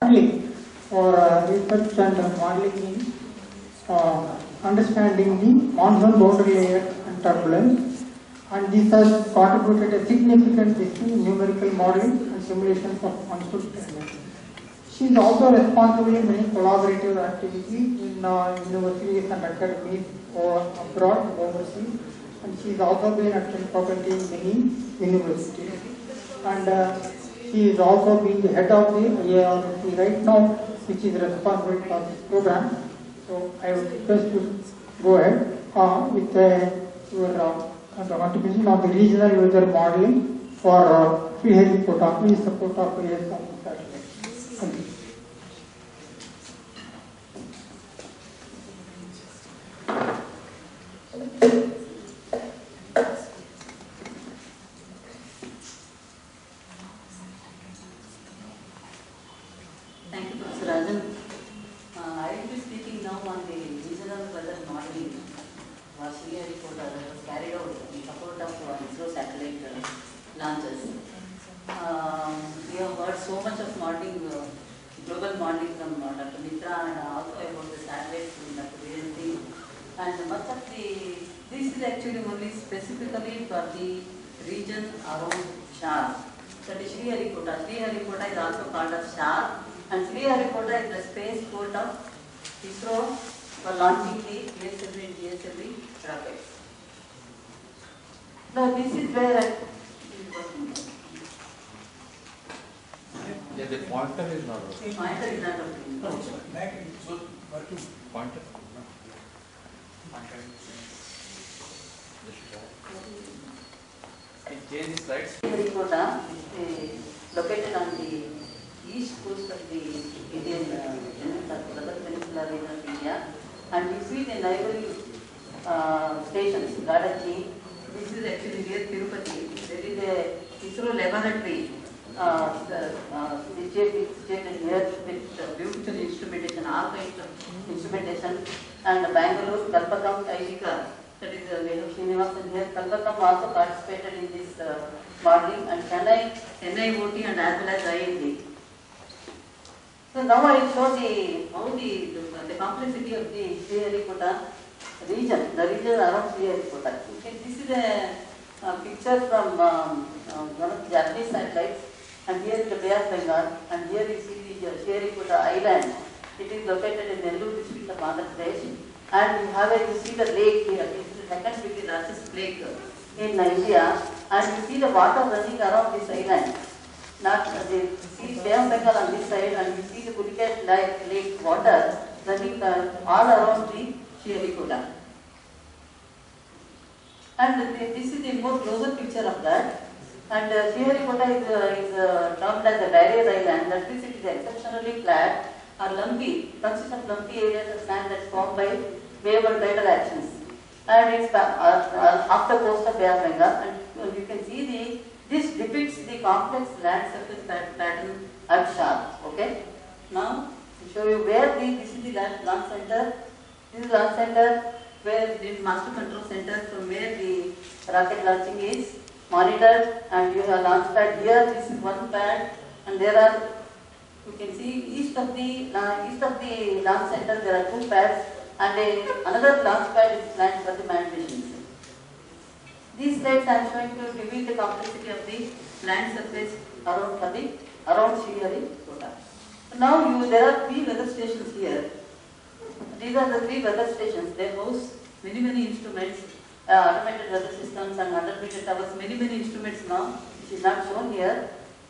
modeling for research and modeling in understanding the monsoon boundary layer and turbulence, and this has contributed a significant in numerical modeling and simulations of monsoon climate. She is also responsible in many collaborative activities in universities and academies abroad and overseas, and she has also been at faculty in many universities. And she is also being the head of the IARC right now, which is responsible for this program. So I would request you to go ahead with your contribution on the regional weather modeling for Sriharikota. Please support our prayers on the satellite. Thank you. Thank you, Professor Rajan. I will be speaking now on the regional weather modeling for Sriharikota that was carried out in support of ISRO satellite launches. We have heard so much of modeling, global modeling from Dr. Mitra, and also about the satellites from Dr. Virenthi. And much of this is actually only specifically for the region around SHAR. That is Sriharikota. Sriharikota is also called as SHAR. And Sriharikota is the space port of ISRO for launching the PSLV and GSLV rockets. Now this is where the pointer is not working. Pointer is not working. Pointer. Can change the slides. Sriharikota is located on the east coast of the Indian Peninsula region of India, and you see the neighboring stations, Gadachi. This is actually near Tirupati. There is a ISRO laboratory situated here with beautiful instrumentation, all kinds of instrumentation, and Bangalore, Kalpakam, Aishika. That is Venu Srinivasan here. Kalpakam also participated in this modeling, and Chennai, NIOT, and as well as IND. So now I will show the complexity of the Sriharikota region, the region around Sriharikota. Okay, this is a picture from one of the Japanese satellites, and here is the Bay of Bengal, and here you see the Sriharikota island. It is located in Nellore district of Andhra Pradesh, and you see the lake here. This is the second biggest largest lake in India, and you see the water running around this island. Not the Bay of Bengal on this side, and you see the Pulicat Lake water running all around the Sriharikota. And this is the more closer picture of that. And Sriharikota is termed as a barrier island. That means it is exceptionally flat or lumpy, consists of lumpy areas of sand that's formed by wave and tidal actions. And it's off the coast of Bay of Bengal, and you can see this depicts the complex land surface pattern at SHAR. Okay. Now to show you where this is the launch center. This is launch center where the master control center from where the rocket launching is monitored, and you have launch pad here. This is one pad, and there are, you can see east of the launch center there are two pads, and another launch pad is planned for the manned missions. These slides I am showing to reveal the complexity of the land surface around Sriharikota. Now there are three weather stations here. These are the three weather stations. They house many instruments, automated weather systems and underwater towers, many instruments now, which is not shown here.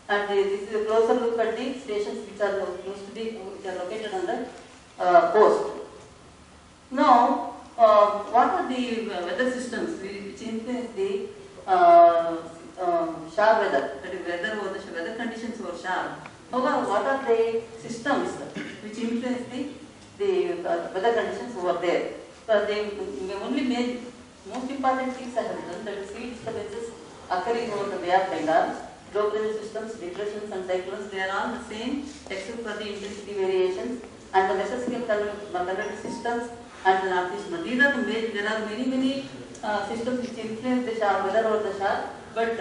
And this is a closer look at the stations which are located on the coast. Now, what are the weather systems which influence the SHAR weather, that is weather conditions over SHAR? However, what are the systems which influence the weather conditions over there? So the only most important things I have done, that is sea disturbances occurring over the Bay of Bengal, low pressure systems, depressions and cyclones, they are all the same except for the intensity variations, and the Mesoscale convective systems and the northeast. These are there are many systems which influence the SHAR, weather over the SHAR, but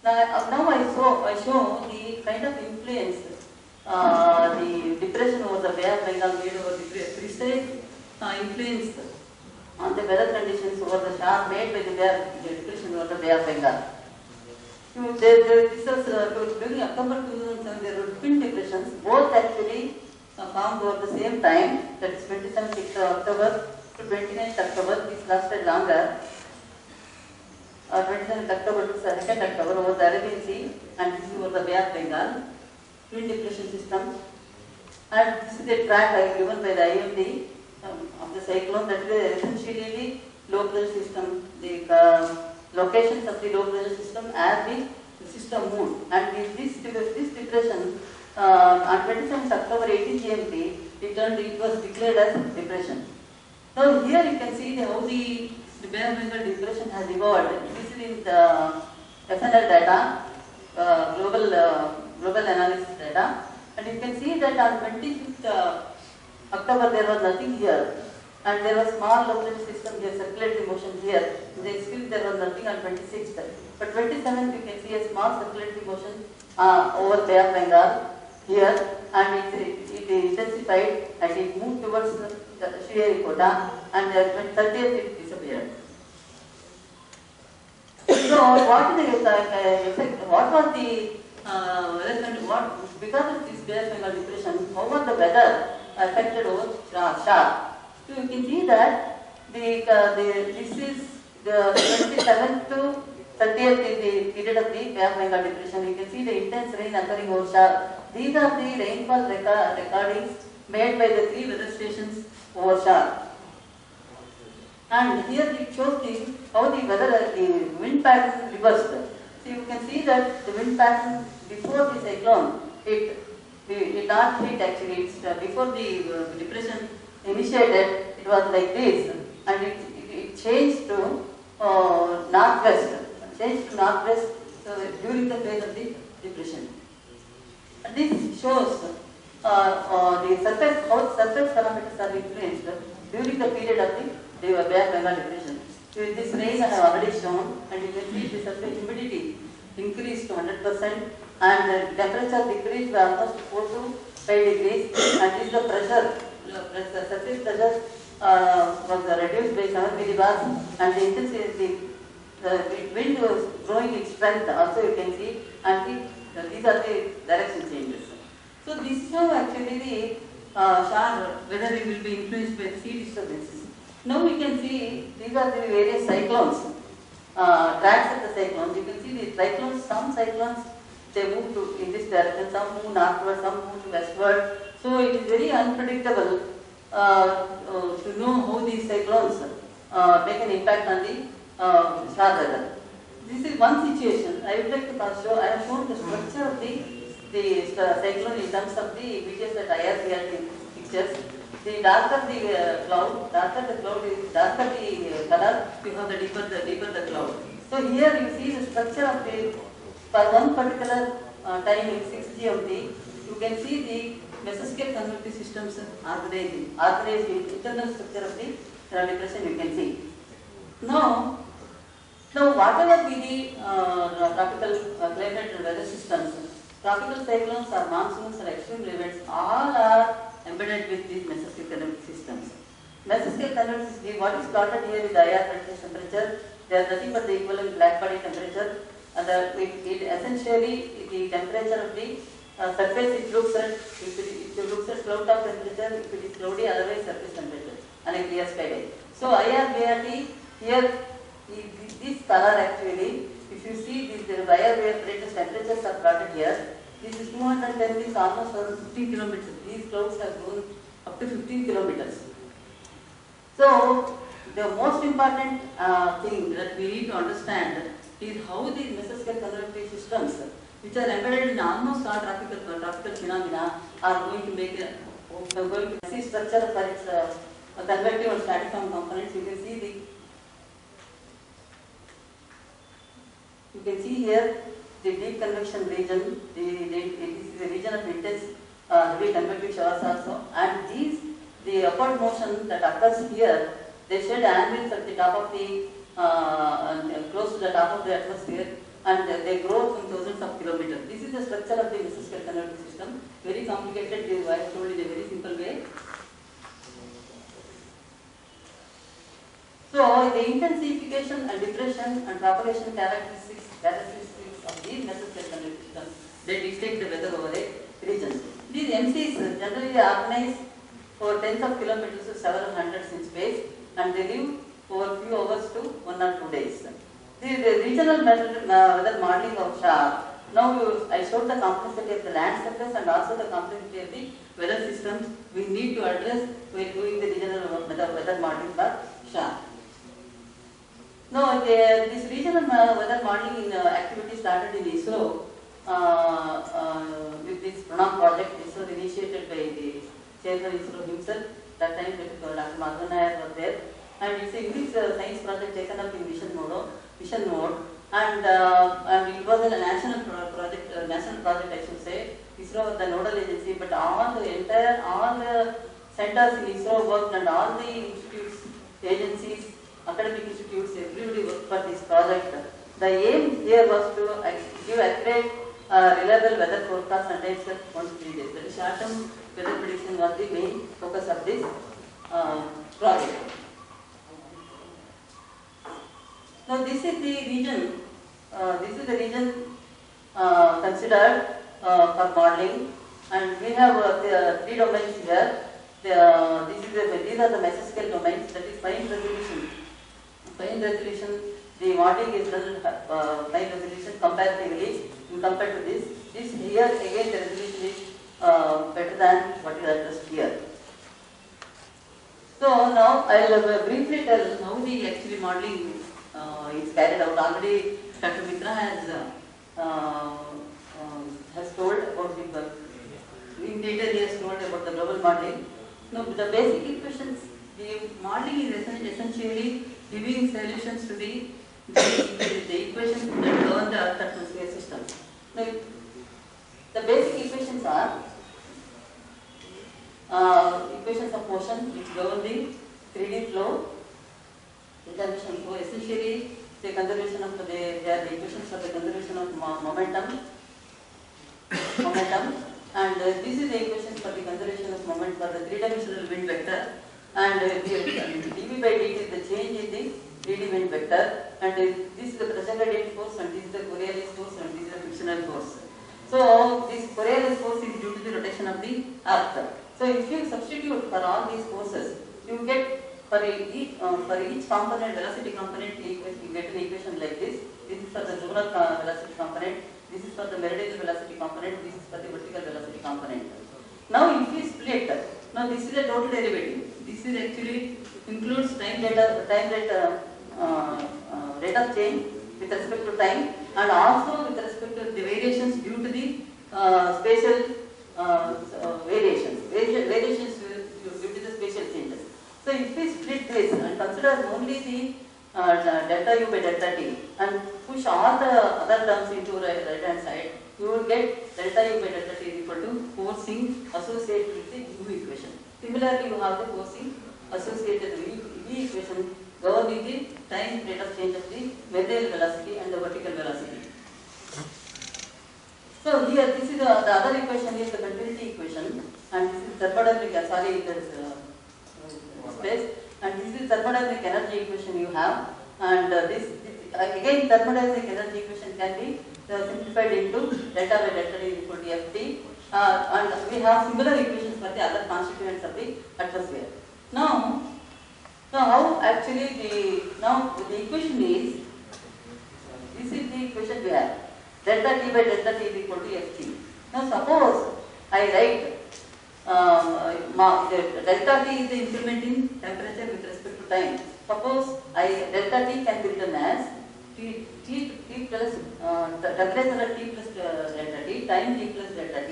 Now I show the kind of influence the depression over the Bay of Bengal made over the precise influence on the weather conditions over the shower made by the depression over the Bay of Bengal. This was during October 2007, there were twin depressions, both actually formed over the same time, that is 27th October to 29th October. This lasted longer. 27th October to 2nd October over the Arabian Sea, and this is over the Bay of Bengal, twin depression system. And this is the track given by the IMD of the cyclone, that is essentially the low pressure system, the locations of the low pressure system as the system moved. And this depression on 27th October 18 GMT, it was declared as depression. Now here you can see how the Bay of Bengal depression has evolved. This is in the FNL data, global analysis data, and you can see that on 25th October there was nothing here, and there was small low pressure system here, circulatory motion here. Then still there was nothing on 26th. But 27th you can see a small circulatory motion over Bay of Bengal here, and it intensified and it moved towards the Sriharikota, and 30th it disappeared. So what is the effect? What was the because of this Bay of Bengal depression, how was the weather affected over Shah? So you can see that this is the 27th to 30th is the period of the Bay of Bengal depression. You can see the intense rain occurring over Shah. These are the rainfall recordings made by the 3 weather stations over Shah. And here it shows how the weather, the wind pattern reversed. So you can see that the wind pattern before the cyclone, it not hit actually. It's before the depression initiated, it was like this, and it changed to northwest. During the phase of the depression. And this shows the surface, how surface parameters are influenced during the period of the Bay of Bengal depression. This rain I have already shown, and you can see the surface humidity increased to 100%, and the temperature decreased by almost 4 to 5 degrees, and this is the pressure, the surface pressure was reduced by 7 millibars, and the intensity, the wind was growing in strength also you can see, and these are the direction changes. So this shows actually the whether it will be influenced by the sea disturbances. Now we can see these are the various cyclones, tracks of the cyclones. You can see the cyclones, some cyclones they move to in this direction, some move northward, some move to westward. So it is very unpredictable to know how these cyclones make an impact on the star weather. This is one situation. I would like to show. I have shown the structure of the cyclone in terms of the images that I have here in pictures. The darker the cloud, darker the color, you have the deeper the cloud. So here you see the structure of the, for one particular time in 6 GMT, you can see the mesoscale convective systems organized internal structure of the depression you can see. Now whatever be the tropical climate and weather systems, tropical cyclones or monsoons or extreme events, all are embedded with these mesoscale convective systems. Mesoscale convective system, what is plotted here is the IR temperature. They are nothing but the equivalent black body temperature. And it essentially the temperature of the surface it looks at, if it looks at cloud top temperature, if it is cloudy, otherwise surface temperature on a clear sky day. So IR here this color actually, if you see the wire where greatest temperatures are plotted here, this is 210, this is almost around 15 kilometers. These clouds have grown up to 15 kilometers. So the most important thing that we need to understand is how these mesoscale convective systems, which are embedded in almost all tropical phenomena, are going to make going to see structure for its convective and stratiform components. You can see here the deep convection region. This is the region of intense heavy convective showers also, and the upward motion that occurs here, they shed angles at the top of the close to the top of the atmosphere, and they grow from thousands of kilometers. This is the structure of the mesoscale conductive system. Very complicated, I have told in a very simple way. So the intensification and depression and propagation characteristics of these mesoscale conductive systems, they dictate the weather over a region. These MCs generally organize for tens of kilometers to several hundreds in space, and they live for few hours to 1 or 2 days. The regional weather modeling of SHA. Now I showed the complexity of the land surface and also the complexity of the weather systems we need to address when doing the regional weather modeling for SHA. Now this regional weather modeling activity started in ISRO with this Pranam project. This was initiated by the chairman ISRO himself. That time Dr. Madhavan Nair was there, and it's a English science project taken up in mission mode, and it was a national project I should say. ISRO was the nodal agency, but all the centers in ISRO worked, and all the institutes, agencies, academic institutes, everybody worked for this project. The aim here was to give accurate, reliable weather forecast and times of 1 to 3 days. That is short-term weather prediction was the main focus of this project. Now this is the region. Considered for modeling, and we have 3 domains here. These are the mesoscale domains. That is fine resolution. Fine resolution. The modeling is done fine resolution comparatively compared to this. This here again the resolution is better than what is addressed here. So now I will briefly tell how the actually modeling is carried out. Already Dr. Mitra has told about the in detail. He has told about the global modeling. Now the basic equations. The modeling is essentially giving solutions to the equations that govern the Earth atmosphere system. Now, the basic equations are equations of motion which govern the 3D flow, conservation flow. Essentially, the conservation of they are the equations for the conservation of momentum, and this is the equation for the conservation of moment for the 3-dimensional wind vector, and dV by dt is the change in the 3D wind vector, and this is the pressure gradient force, and this is the Coriolis force, and this is the frictional force. So this Coriolis force is due to the rotation of the Earth. So if you substitute for all these forces, you get for each component, velocity component, you get an equation like this. This is for the zonal velocity component. This is for the meridional velocity component. This is for the vertical velocity component. Now, if we split, now this is a total derivative. This is actually includes rate of change with respect to time, and also with respect to the variations due to the spatial variations due to the spatial changes. So if we split this and consider only the delta U by delta T and push all the other terms into right hand side, you will get delta U by delta T is equal to forcing associated with the U equation. Similarly, you have the forcing associated with V equation governing the time rate of change of the meridional velocity and the vertical velocity. So here, this is the other equation is the continuity equation, and this is thermodynamic. Space, and this is thermodynamic energy equation you have, and this again thermodynamic energy equation can be simplified into delta by delta T is equal to Ft, and we have similar equations for the other constituents of the atmosphere. Now how actually the equation is, this is the equation we have, delta T by delta T is equal to Ft. Now suppose I write delta T is the increment in temperature with respect to time. Suppose delta T can be written as T plus temperature at T plus delta T, time T plus delta T,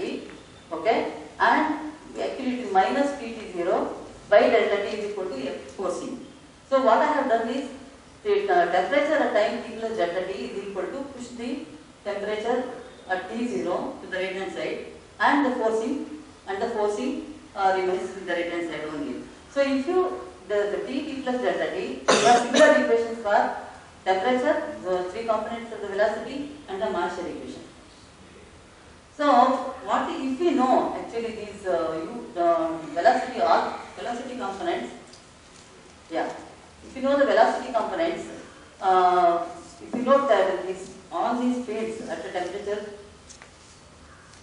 okay, and actually it is minus Pt0 by delta T is equal to F4C. So what I have done is the temperature at time T plus delta T is equal to push the temperature at T0 to the right hand side, and the forcing remains in the right hand side only. So if you the T plus delta T, there are similar equations for temperature, the three components of the velocity, and the Marshall equation. So, what if we know actually these velocity components? Yeah, if you know the velocity components, if you note that all these fields at a temperature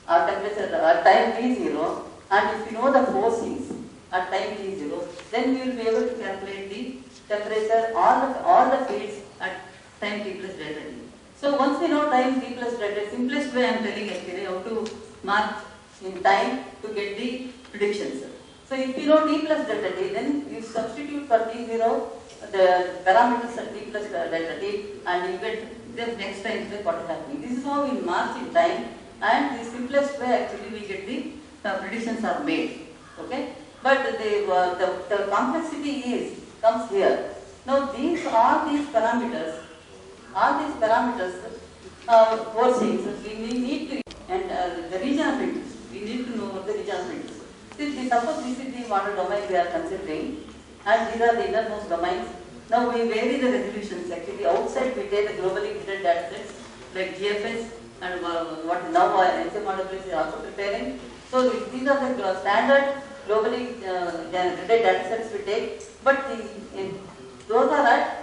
at time t0, and if you know the forcings at time t0, then we will be able to calculate the temperature, all the fields at time t plus delta t. So once we know time t plus delta, simplest way I am telling actually how to mark in time to get the predictions. So if you know t plus delta t, then you substitute for t0 the parameters at t plus delta t, and you get the next time what is happening. This is how we mark in time, and the simplest way actually we get the predictions are made. Okay, but the complexity comes here. Now all these parameters, forcings, we need to, and the region of interest, we need to know the region of interest. Suppose this is the model domain we are considering, and these are the innermost domains. Now we vary the resolutions. Actually, outside we take the globally gridded data sets like GFS and what now NCMRW is also preparing. So these are the standard globally gridded data sets we take, but those are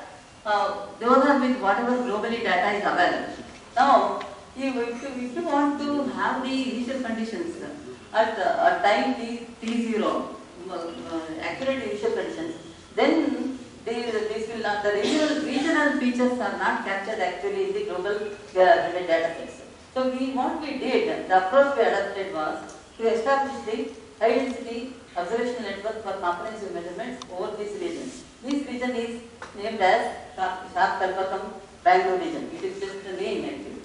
with whatever globally data is available. Now, if you want to have the initial conditions at time t0, accurate initial conditions, then the regional features are not captured actually in the global gridded data sets. So what we did, the approach we adopted was to establish the high density observational network for comprehensive measurements over this region. This region is named as Sharp-Kalpakam Bangalore region. It is just a name actually.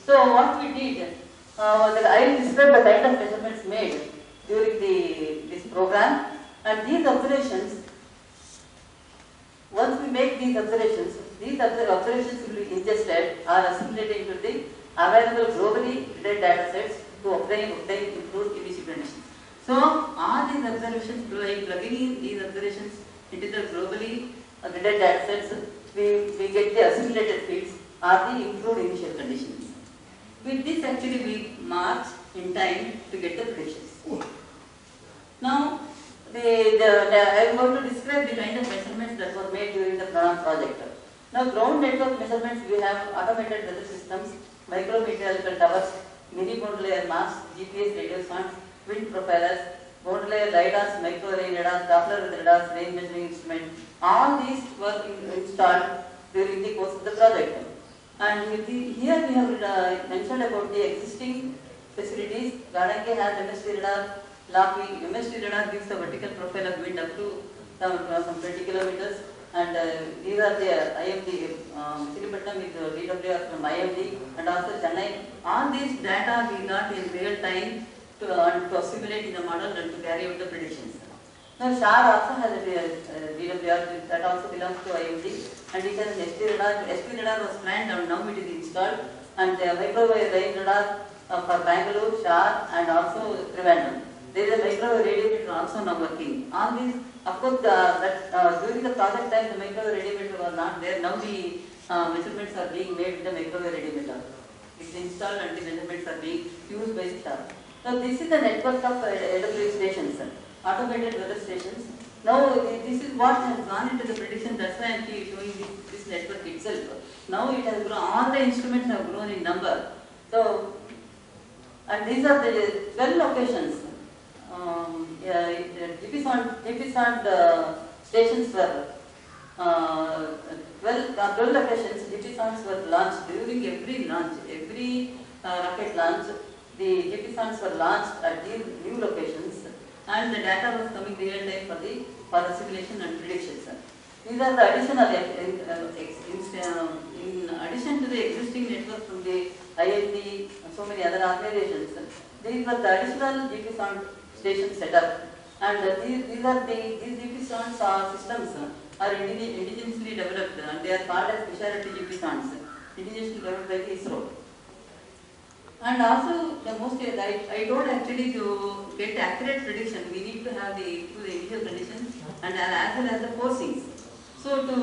So what we did, I will describe the kind of measurements made during this program, and these observations, once we make these observations will be ingested or assimilated into the available globally gridded data sets to obtain improved initial conditions. So all these observations, by plugging in these observations into the globally gridded data sets, we get the assimilated fields or the improved initial conditions. With this actually we march in time to get the predictions. Now I am going to describe the kind of measurements that were made during the Pranam project. Now ground network measurements, we have automated weather systems, micrometeorological towers, mini bound layer maps, GPS radio sondes, wind propellers, bound layer lidars, micro-array radars, Doppler radars, range measuring instruments. All these were installed during the course of the project. And here we have mentioned about the existing facilities. Gadange has MST radar. Lockheed MST radar gives the vertical profile of wind up to some 20 kilometers, and these are the IMD. Sripatnam is DWR from IMD, and also Chennai. All these data we got in real time to simulate in the model and to carry out the predictions. Now SHAR also has a DWR that also belongs to IMD, and it has an ST radar. ST radar was planned and now it is installed, and the microwave range radar for Bangalore, SHAR, and also Trivandrum. There is a microwave radiometer also now working. All these, of course, during the project time, the microwave radiometer was not there. Now the measurements are being made with the microwave radiometer. It is installed and the measurements are being used by SHAR. Now this is the network of AWS stations, automated weather stations. Now this is what has gone into the prediction. That's why I am showing this network itself. Now it has grown. All the instruments have grown in number. So, and these are the 12 locations. GPSonde stations were 12 locations. GPSondes were launched during every rocket launch. The GPSondes were launched at these new locations, and the data was coming real time for the simulation and predictions. These are the additional, in addition to the existing network from the IIT and so many other organizations. These were the additional GPSonde station setup, and these GPSonde systems are indigenously developed, and they are called as specialty GPSondes, indigenously developed by ISRO. And also the most, I told actually to get accurate prediction, we need to have the initial conditions and as well as the forcings. So to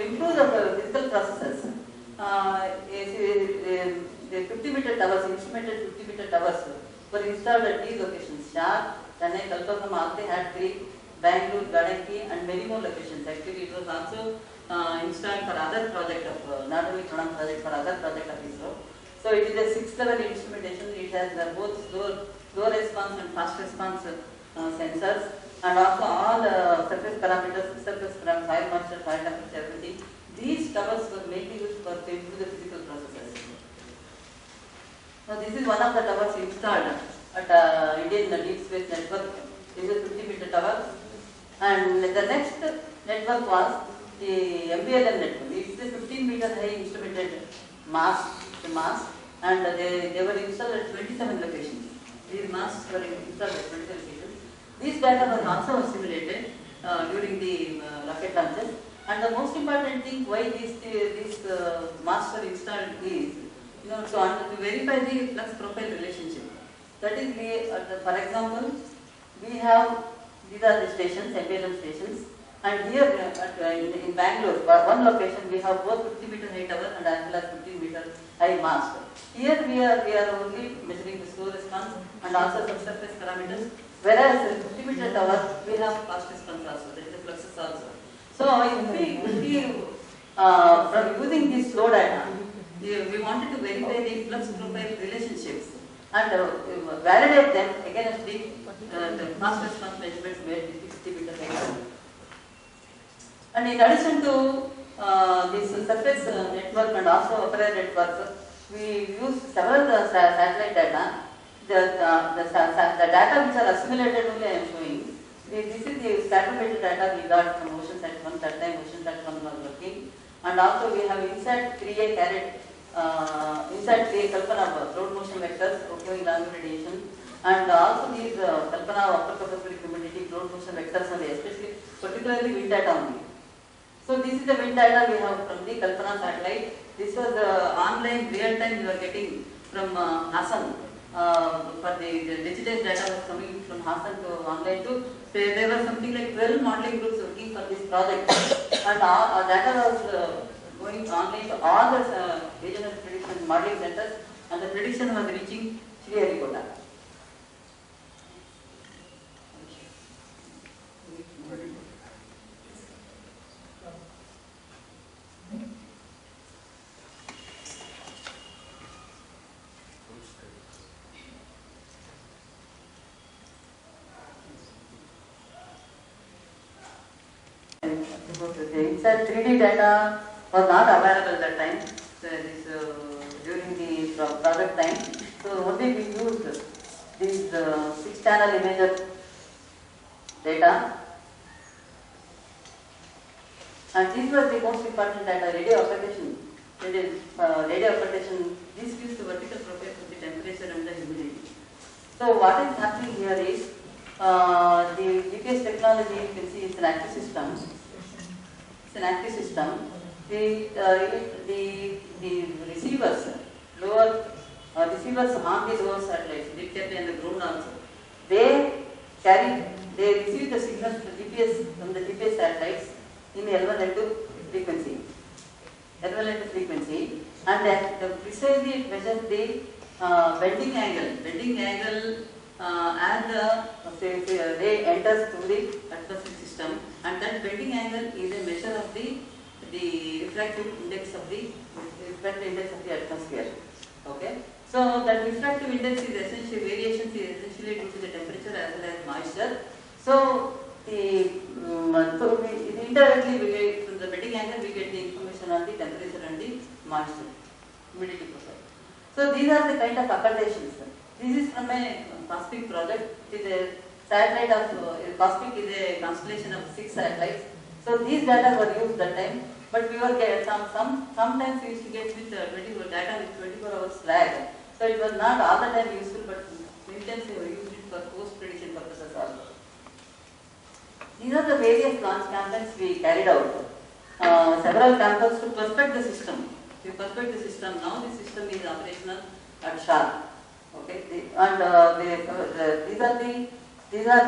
improve the physical processes, the 50-meter towers, instrumented 50-meter towers were installed at these locations: Shah, Chennai, Kalpakkam, Alte had 3, Bangalore, Gadanki, and many more locations. Actually, it was also installed for other project of, not only Pranam project, for other project of ISRO. So it is a 6-level instrumentation. It has both slow response and fast response sensors, and also all surface parameters, soil moisture, soil temperature, everything. These towers were mainly used to improve the physical processes. Now this is one of the towers installed at Indian Deep Space Network. This is a 50-meter tower. And the next network was the MBLM network. It is a 15-meter high instrumented mast, and they were installed at 27 locations. These masts were installed at 27 locations. These data was also simulated during the rocket launches. And the most important thing why these masts were installed is, to verify the flux profile relationship. That is, for example, we have, these are the stations, MBLM stations, and here in Bangalore, one location we have both 50-meter high tower and as well as 15-meter high mast. Here we are only measuring the slow response and also some surface parameters, whereas in 50-meter tower we have fast response also, that is the fluxes also. So if we from using this flow data, we wanted to verify the flux profile relationships and validate them against the fast response measurements made with 50-meter high tower. And in addition to this surface network and also operator network, we use several satellite data. The data which are assimilated only I am showing. This is the scattering data we got from OceanSat 1, that time OceanSat 1 was working. And also we have INSAT 3A carried, INSAT 3A Kalpana road motion vectors occurring long radiation. And also these Kalpana upper capacity humidity road motion vectors only, especially particularly wind data only. So this is the wind data we have from the Kalpana satellite. This was online real time we were getting from Hassan. For the digitized data was coming from Hassan to online to, there were something like 12 modeling groups working for this project. And our data was going online to all the regional prediction modeling centers, and the prediction was reaching Sriharikota. The INSAT 3D data was not available that time, during the project time. So only we used these 6-channel imager data, and these were the most important data: radio occultation. Radio occultation. This gives the vertical profile of the temperature and the humidity. So what is happening here is the GPS technology. You can see it's an active system. It's an active system. The receivers, receivers on the lower satellites, Diptepe and the ground also, they receive the signals from the GPS satellites in L1 L2 frequency. L1 L2 frequency, and they precisely measure the bending angle as the ray enters through the atmospheric system, and that bending angle is a measure of the refractive index of the atmosphere. Okay, so that refractive index is essentially variations is essentially due to the temperature as well as moisture. So indirectly we get from the bending angle we get the information on the temperature and the moisture, humidity profile. So these are the kind of occultations. This is from a COSMIC project. It is a satellite of COSMIC is a constellation of 6 satellites. So these data were used that time, but we were get sometimes we used to get with data with 24 hours lag. So it was not all the time useful, but sometimes we used it for post prediction purposes also. These are the various launch campaigns we carried out. Several campaigns to perfect the system. We perfect the system. Now the system is operational at Shah. Okay, these are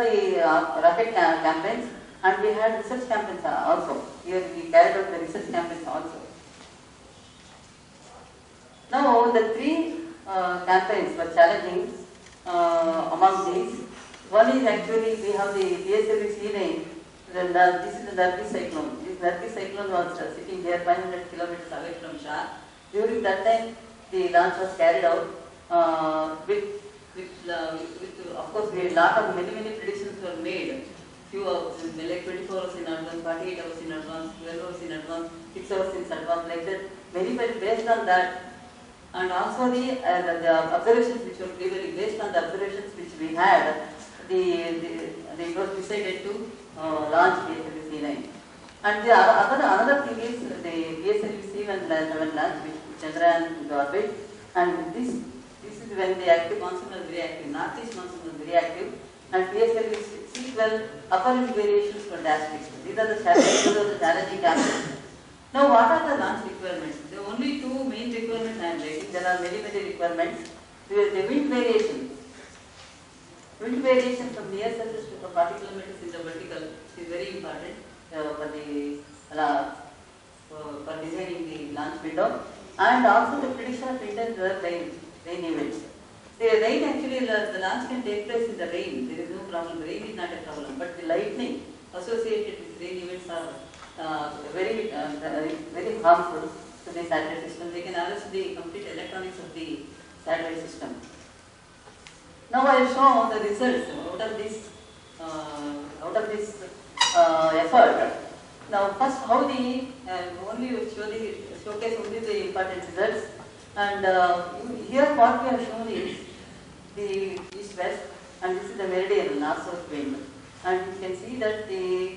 the rocket campaigns, And we had research campaigns also. Here we carried out the research campaigns also. Now the three campaigns were challenging among these. One is actually we have the PSLV C9. This is the Nargis cyclone. This Nargis cyclone was sitting here 500 kilometers away from Shah. During that time, the launch was carried out with of course, many predictions were made. Few hours, like 24 hours in advance, 48 hours in advance, 12 hours in advance, 6 hours in advance, like that. Very based on that, and also the observations which were clearly based on the observations which we had, it was decided to launch PSLV C9. And the another thing is the PSLV C7 launch, which Chandrayaan into orbit, and this is when the active monsoon was very active, northeast monsoon was very active, and PSLV C12 upper limit variations were drastic. These are the challenging campaigns. Now, what are the launch requirements? There are only two main requirements I am writing. There are many requirements. There is the wind variation. Wind variation from near surface to 40 kilometers in the vertical is very important for designing the launch window, and also the prediction of intense rain events. The rain actually, the launch can take place in the rain. There is no problem. The rain is not a problem, but the lightning associated with rain events are very harmful to the satellite system. They can arrest the complete electronics of the satellite system. Now I will show the results out of this effort. Now first, how the showcase only the important results, and here what we have shown is the east-west, and this is the meridian north-south wind, and you can see that the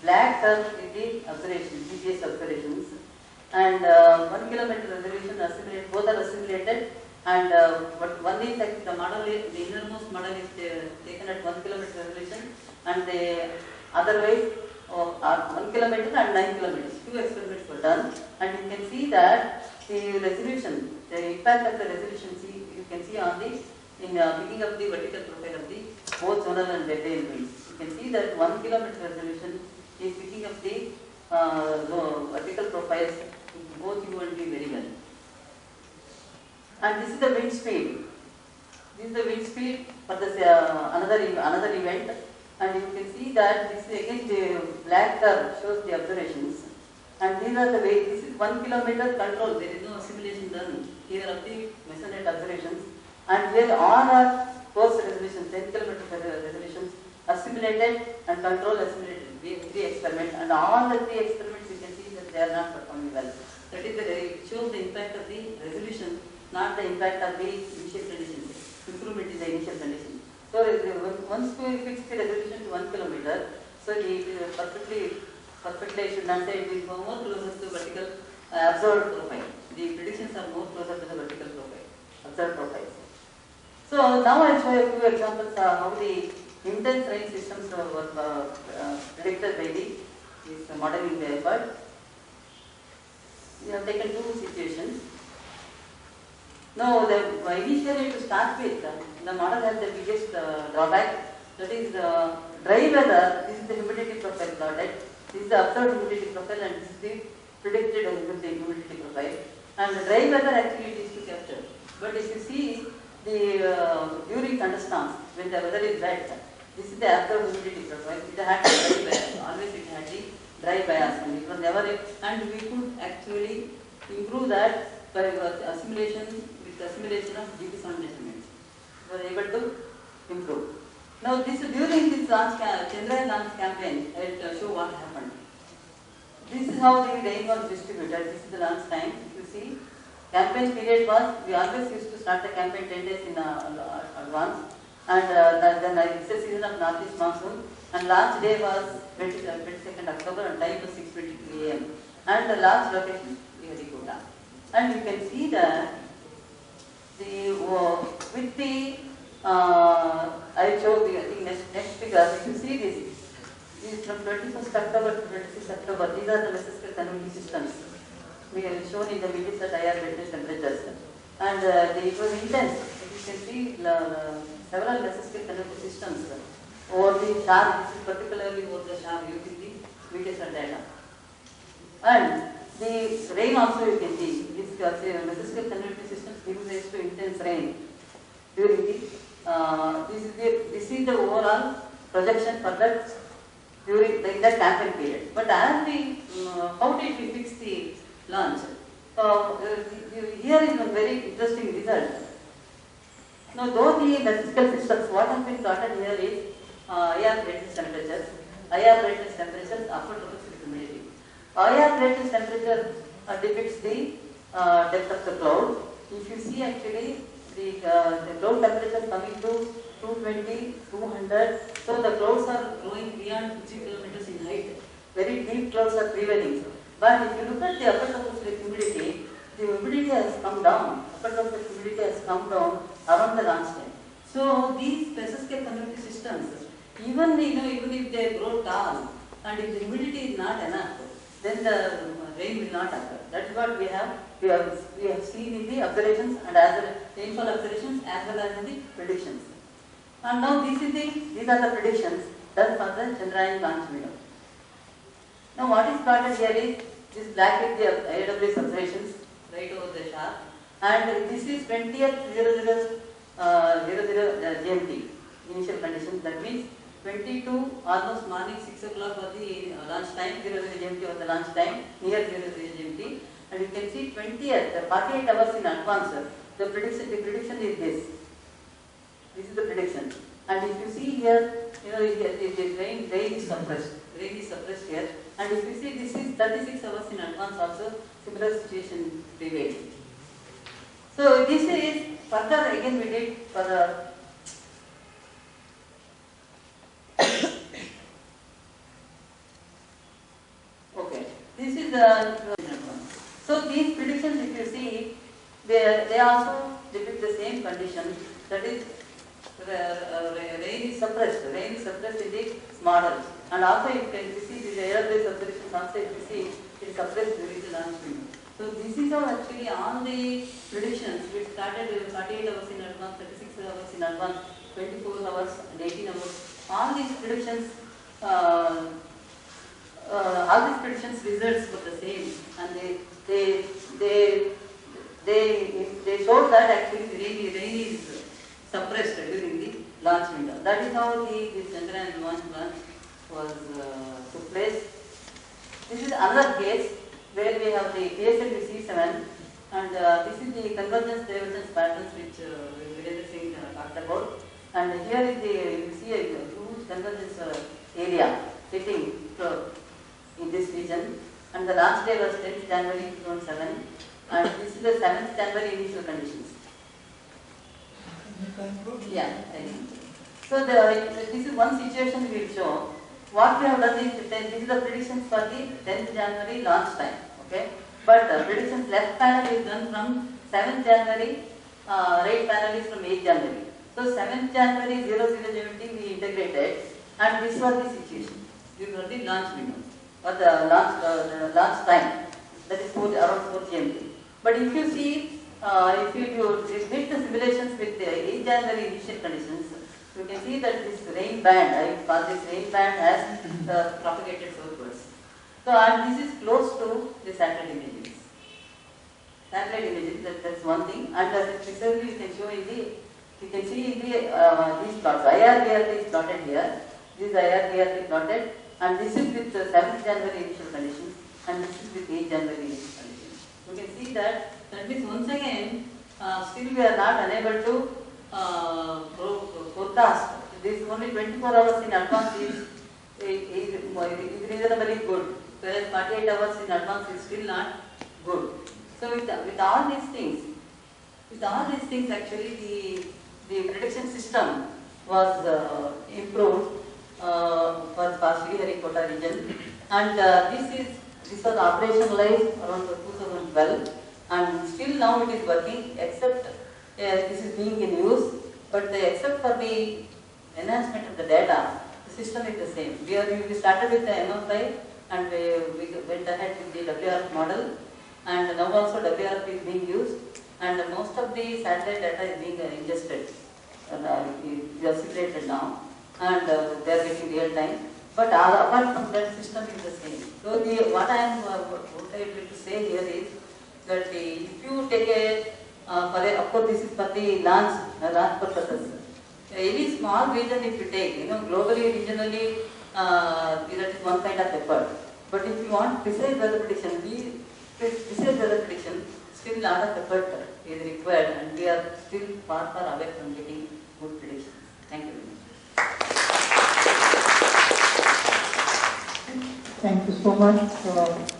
black curve is the observation, GPS observations, and 1 kilometer resolution assimilated, both are assimilated, and but one is like the model, the innermost model is taken at 1 kilometer resolution, and the otherwise 1 kilometer and 9 kilometers. Two experiments were done, and you can see that the resolution, the impact of the resolution, you can see on the picking up the vertical profile of the both zonal and dead winds. You can see that 1 kilometer resolution is picking up the vertical profiles both U and V very well. And this is the wind speed. This is the wind speed for this another event, and you can see that this is again the black curve shows the observations, and these are the way. This is 1 kilometer control. There is no assimilation done here of the mesonet observations, and here all are post resolutions, 10 kilometer resolutions assimilated and control assimilated. We have 3 experiments, and all the 3 experiments you can see that they are not performing well. That is, it shows the impact of the resolution, not the impact of the initial conditions, improvement in the initial conditions. So once we fix the resolution to 1 kilometer, so it is perfectly I should not say, it is more closer to vertical observed profile. The predictions are more closer to the vertical profile, observed profiles. So now I will show you a few examples of how the intense rain systems were predicted by this modeling effort. We have taken 2 situations. Now, initially to start with, the model has the biggest drawback, that is the dry weather. This is the humidity profile plotted. This is the observed humidity profile, and this is the predicted humidity profile. And the dry weather actually it is to capture. But if you see during thunderstorms, when the weather is wet, this is the observed humidity profile. It had the dry bias. Always it had the dry bias, and it was never. And we could actually improve that by assimilation of GP sound measurements. We were able to improve. Now, during this Chandrayaan launch campaign, I will show what happened. This is how the rain was distributed. This is the launch time. If you see, campaign period was, we always used to start the campaign 10 days in advance, and then it's a season of northeast monsoon, and launch day was 22nd October, and time was 6:23 AM, and the launch location is Sriharikota. And you can see that with the I showed the, I think next figure, you see this is from 21st October to 26th October. These are the mesoscale convective systems. We have shown in the videos that IR witness temperatures. And it was intense. You can see several mesoscale convective systems over the sharp, this is particularly over the sharp using the mutation data. And the rain also you can see, this mesoscale convective systems gives rise to intense rain during the, this is the overall projection for that during that campaign period. But as we, how did we fix the launch? Here is a very interesting result. Now, though the mesoscale systems, what has been plotted here is IR brightness temperatures, upper tropospheric humidity. IR brightness temperature depicts the depth of the cloud. If you see actually the cloud temperature coming to 220, 200, so the clouds are growing beyond 50 kilometers in height. Very deep clouds are prevailing. But if you look at the upper tropospheric humidity, the humidity has come down. Upper tropospheric humidity has come down around the launch time. So these mesoscale convective systems, even if they grow tall, and if the humidity is not enough, then the rain will not occur. That is what we have seen in the observations and as well rainfall observations as well as in the predictions. And now these are the predictions done for the Chandrayaan launch window. Now what is plotted here is this black is the AWS observations right over the sharp, and this is 20th 00 GMT initial conditions. That means 22 almost morning 6 o'clock for the launch time, 00 GMT was the launch time, near 00 GMT, and you can see 20th 48 hours in advance. The prediction is this. This is the prediction. And if you see here, the rain is suppressed. Rain is suppressed here. And if you see, this is 36 hours in advance also, similar situation prevails. So this is further again we did for the okay. This is the so these predictions, if you see, they also depict the same condition, that is rain is suppressed. Rain is suppressed in the models. And also you can see the air-based observations also, if you see, it is suppressed during the launch window. So this is how actually all the predictions which started 48 hours in advance, 36 hours in advance, 24 hours and 18 hours, all these predictions results were the same, and they showed that actually the rain is suppressed during the launch window. That is how the Chandrayaan launch was took place. This is another case where we have the PSLV C7, and this is the convergence divergence patterns which Virendra Singh talked about. And here is you see a huge convergence area sitting in this region, and the last day was 10th January 2007, and this is the 7th January initial conditions. Yeah, I think. So this is one situation we will show. What we have done is, this is the predictions for the 10th January launch time, okay? But the predictions left panel is done from 7th January, right panel is from 8th January. So 7th January 00 GMT we integrated, and this was the situation. This was the launch window, or the launch time, that is around 4 GMT. But if you see, if you did the simulations with the 8th January initial conditions, you can see that this rain band, I call this rain band, has propagated southwards. So, and this is close to the satellite images. Satellite images, that's one thing. And precisely you can show in the, you can see in the these plots. IRBRT is plotted here. This is IRBRT plotted, and this is with the 7th January initial conditions, and this is with 8th January initial conditions. You can see that. That means once again, still we are not unable to forecast. This only 24 hours in advance is reasonably good, whereas 48 hours in advance is still not good. So with all these things, actually the prediction system was improved for Sriharikota region, and this was operationalized around 2012. And still now it is working, except this is being in use, but except for the enhancement of the data, the system is the same. We started with the MF5 and we went ahead with the WRF model, and now also WRF is being used, and most of the satellite data is being ingested, we have simulated now. and they are getting real time. But apart from that, system is the same. So what I am what I would like to say here is that if you take of course this is for the launch purposes. Any small region if you take, globally, regionally, that is one kind of effort. But if you want precise weather prediction, still a lot of effort is required, and we are still far away from getting good predictions. Thank you very much. Thank you so much.